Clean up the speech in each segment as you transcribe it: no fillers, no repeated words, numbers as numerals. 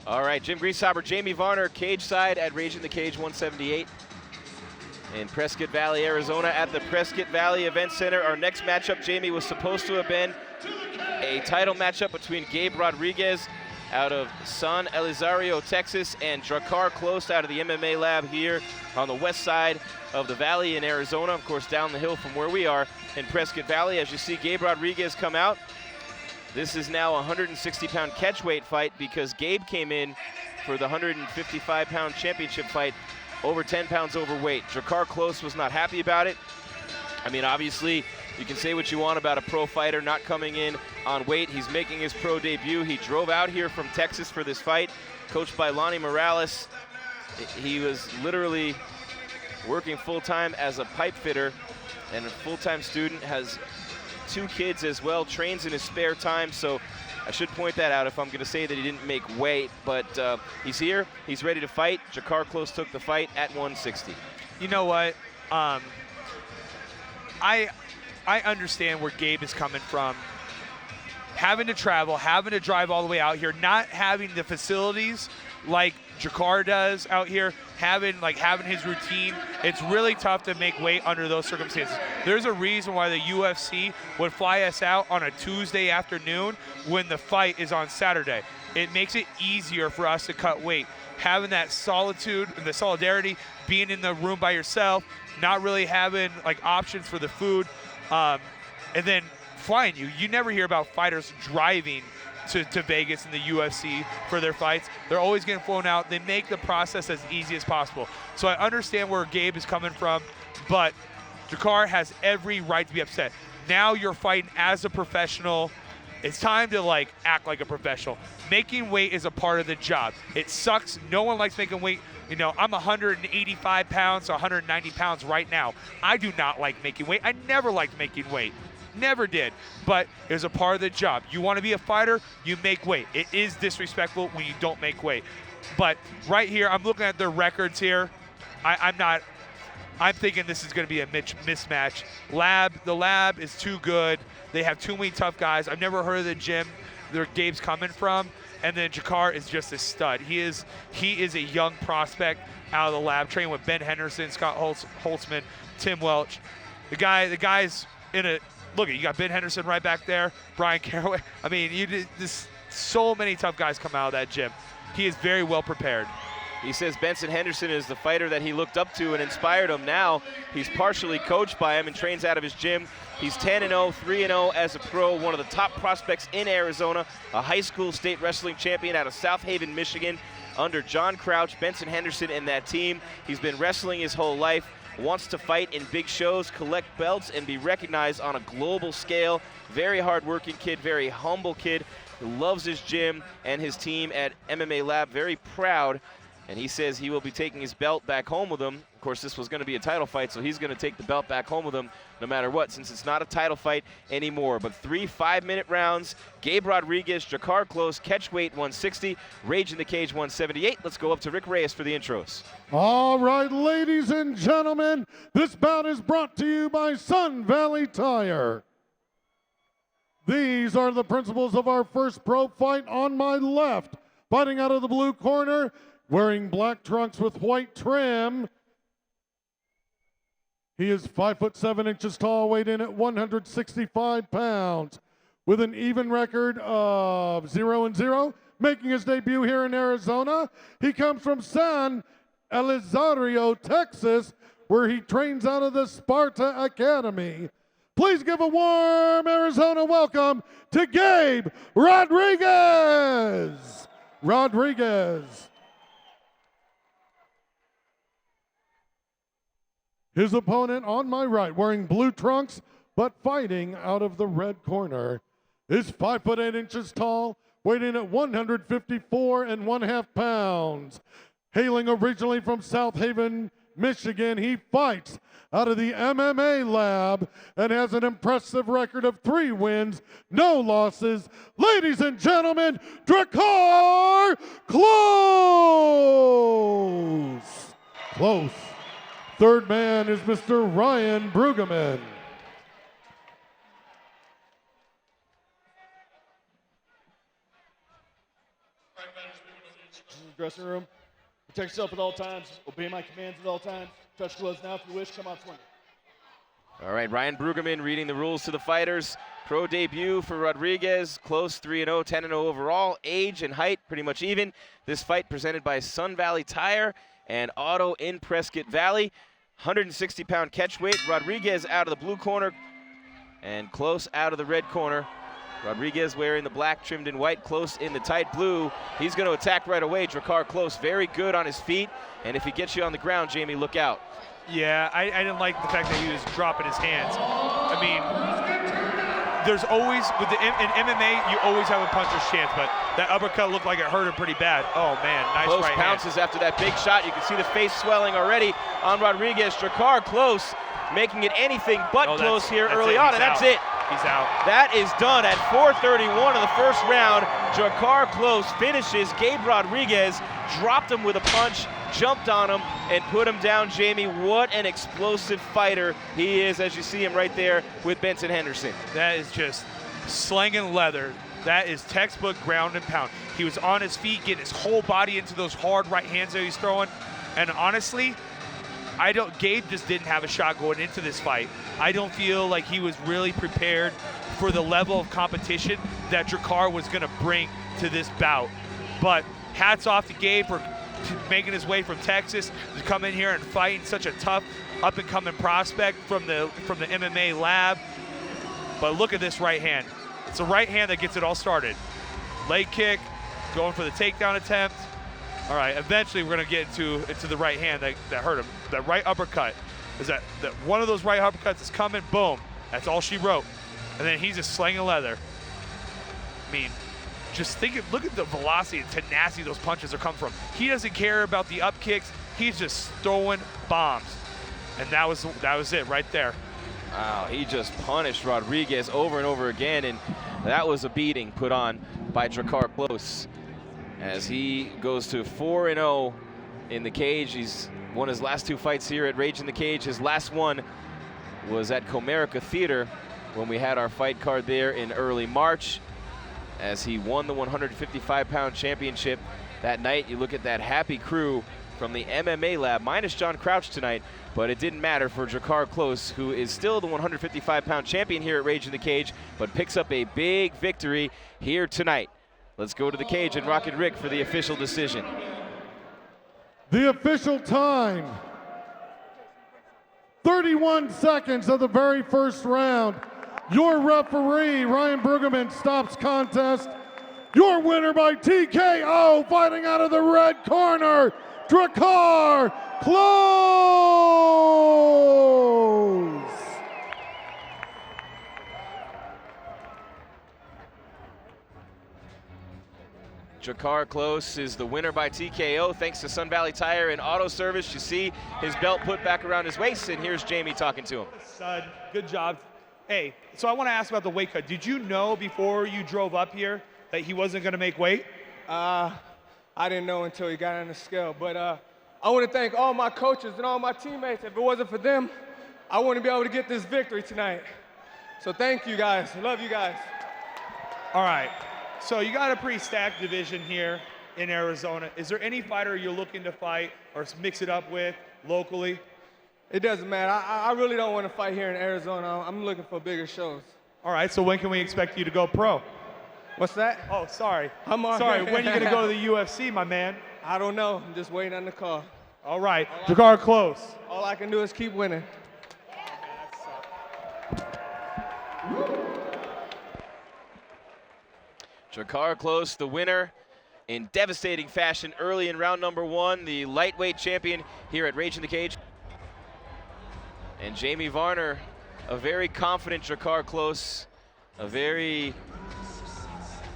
All right, Jim Grieshauber, Jamie Varner, cage side at Rage in the Cage 178 in Prescott Valley, Arizona at the Prescott Valley Event Center. Our next matchup, Jamie, was supposed to have been a title matchup between Gabe Rodriguez out of San Elizario, Texas, and Drakkar Klose out of the MMA lab here on the west side of the valley in Arizona, of course down the hill from where we are in Prescott Valley. As you see Gabe Rodriguez come out, this is now a 160-pound catchweight fight because Gabe came in for the 155-pound championship fight over 10 pounds overweight. Drakkar Klose was not happy about it. I mean, obviously, you can say what you want about a pro fighter not coming in on weight. He's making his pro debut. He drove out here from Texas for this fight, coached by Lonnie Morales. He was literally working full-time as a pipe fitter and a full-time student, has 2 kids as well, trains in his spare time. So I should point that out if I'm going to say that he didn't make weight, but he's here, he's ready to fight. Drakkar Klose took the fight at 160. You know what? I understand where Gabe is coming from. Having to travel, having to drive all the way out here, not having the facilities like Drakkar does out here, having his routine. It's really tough to make weight under those circumstances. There's a reason why the UFC would fly us out on a Tuesday afternoon when the fight is on Saturday. It makes it easier for us to cut weight. Having that solitude and the solidarity, being in the room by yourself, not really having options for the food, and then flying you. You never hear about fighters driving to Vegas in the UFC for their fights. They're always getting flown out. They make the process as easy as possible. So I understand where Gabe is coming from, but Drakkar has every right to be upset. Now you're fighting as a professional. It's time to act like a professional. Making weight is a part of the job. It sucks. No one likes making weight. You know, I'm 185 pounds to 190 pounds right now. I do not like making weight. I never liked making weight. Never did. But it was a part of the job. You want to be a fighter, you make weight. It is disrespectful when you don't make weight. But right here, I'm looking at their records here. I'm thinking this is going to be a mismatch. The lab is too good. They have too many tough guys. I've never heard of the gym where Gabe's coming from. And then Drakkar is just a stud. He is a young prospect out of the lab, training with Ben Henderson, Scott Holtzman, Tim Welch. The guy's in a look. You got Ben Henderson right back there, Brian Caraway. I mean, so many tough guys come out of that gym. He is very well prepared. He says Benson Henderson is the fighter that he looked up to and inspired him. Now he's partially coached by him and trains out of his gym. He's 10-0, 3-0 as a pro, one of the top prospects in Arizona, a high school state wrestling champion out of South Haven, Michigan, under John Crouch, Benson Henderson, and that team. He's been wrestling his whole life, wants to fight in big shows, collect belts, and be recognized on a global scale. Very hardworking kid, very humble kid, who loves his gym and his team at MMA Lab, very proud. And he says he will be taking his belt back home with him. Of course, this was going to be a title fight, so he's going to take the belt back home with him no matter what, since it's not a title fight anymore. But 3 5-minute rounds. Gabe Rodriguez, Drakkar Klose, catchweight 160, Rage in the Cage 178. Let's go up to Rick Reyes for the intros. All right, ladies and gentlemen, this bout is brought to you by Sun Valley Tire. These are the principals of our first pro fight. On my left, fighting out of the blue corner, wearing black trunks with white trim. He is 5'7" tall, weighed in at 165 pounds, with an even record of 0-0, making his debut here in Arizona. He comes from San Elizario, Texas, where he trains out of the Sparta Academy. Please give a warm Arizona welcome to Gabe Rodriguez. His opponent on my right, wearing blue trunks, but fighting out of the red corner, is 5'8" tall, weighed in at 154.5 pounds. Hailing originally from South Haven, Michigan, he fights out of the MMA Lab and has an impressive record of 3 wins, no losses. Ladies and gentlemen, Drakkar Klose. Close. Third man is Mr. Ryan Brueggemann. Dressing room. Protect yourself at all times. Obey my commands at all times. Touch gloves now if you wish. Come out swinging. All right, Ryan Brueggemann reading the rules to the fighters. Pro debut for Rodriguez, close 3-0, 10-0 overall. Age and height pretty much even. This fight presented by Sun Valley Tire and Auto in Prescott Valley. 160-pound catch weight. Rodriguez out of the blue corner and Klose out of the red corner. Rodriguez wearing the black trimmed in white, Klose in the tight blue. He's going to attack right away. Drakkar Klose very good on his feet, and if he gets you on the ground, Jamie, look out. Yeah, I didn't like the fact that he was dropping his hands. I mean, there's always, in MMA, you always have a puncher's chance, but that uppercut looked like it hurt him pretty bad. Oh, man, nice Klose right hand. pounces after that big shot. You can see the face swelling already on Rodriguez. Drakkar Klose making it anything but close here early on, and that's it. He's out. That is done at 4:31 of the first round. Drakkar Klose finishes Gabe Rodriguez, dropped him with a punch, jumped on him, and put him down. Jamie, what an explosive fighter he is, as you see him right there with Benson Henderson. That is just slinging leather. That is textbook ground and pound. He was on his feet, getting his whole body into those hard right hands that he's throwing. And honestly, Gabe just didn't have a shot going into this fight. I don't feel like he was really prepared for the level of competition that Drakkar was going to bring to this bout. But hats off to Gabe for making his way from Texas to come in here and fight such a tough up-and-coming prospect from the MMA lab. But look at this right hand. It's the right hand that gets it all started. Leg kick, going for the takedown attempt. All right, eventually we're going to get into the right hand that hurt him. That right uppercut. Is that one of those right uppercuts is coming, boom. That's all she wrote. And then he's just slinging leather. I mean, just look at the velocity and tenacity those punches are coming from. He doesn't care about the up kicks. He's just throwing bombs. And that was it right there. Wow, he just punished Rodriguez over and over again, and that was a beating put on by Drakkar Klose. As he goes to 4-0 in the cage. He's won his last two fights here at Rage in the Cage. His last one was at Comerica Theater when we had our fight card there in early March, as he won the 155-pound championship that night. You look at that happy crew from the MMA lab, minus John Crouch tonight, but it didn't matter for Drakkar Klose, who is still the 155-pound champion here at Rage in the Cage, but picks up a big victory here tonight. Let's go to the cage and Rocket Rick for the official decision. The official time, 31 seconds of the very first round. Your referee, Ryan Brueggemann, stops contest. Your winner by TKO, fighting out of the red corner, Drakkar Klose. Drakkar Klose is the winner by TKO, thanks to Sun Valley Tire and Auto Service. You see his belt put back around his waist, and here's Jamie talking to him. Stud, good job. Hey, so I want to ask about the weight cut. Did you know before you drove up here that he wasn't going to make weight? I didn't know until he got on the scale, but I want to thank all my coaches and all my teammates. If it wasn't for them, I wouldn't be able to get this victory tonight. So thank you guys. I love you guys. All right. So you got a pretty stacked division here in Arizona. Is there any fighter you're looking to fight or mix it up with locally? It doesn't matter. I really don't want to fight here in Arizona. I'm looking for bigger shows. All right, so when can we expect you to go pro? What's that? Oh, sorry. Sorry, when are you going to go to the UFC, my man? I don't know. I'm just waiting on the call. All right, Drakkar Klose. All I can do is keep winning. Drakkar Klose, the winner in devastating fashion early in round number one, the lightweight champion here at Rage in the Cage. And Jamie Varner, a very confident Drakkar Klose, a very,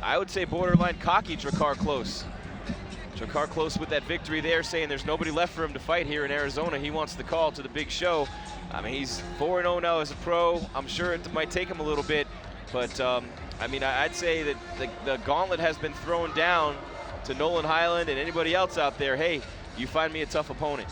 I would say, borderline cocky Drakkar Klose. Drakkar Klose with that victory there, saying there's nobody left for him to fight here in Arizona. He wants the call to the big show. I mean, he's 4-0 now as a pro. I'm sure it might take him a little bit, but I mean, I'd say that the gauntlet has been thrown down to Nolan Highland and anybody else out there. Hey, you find me a tough opponent.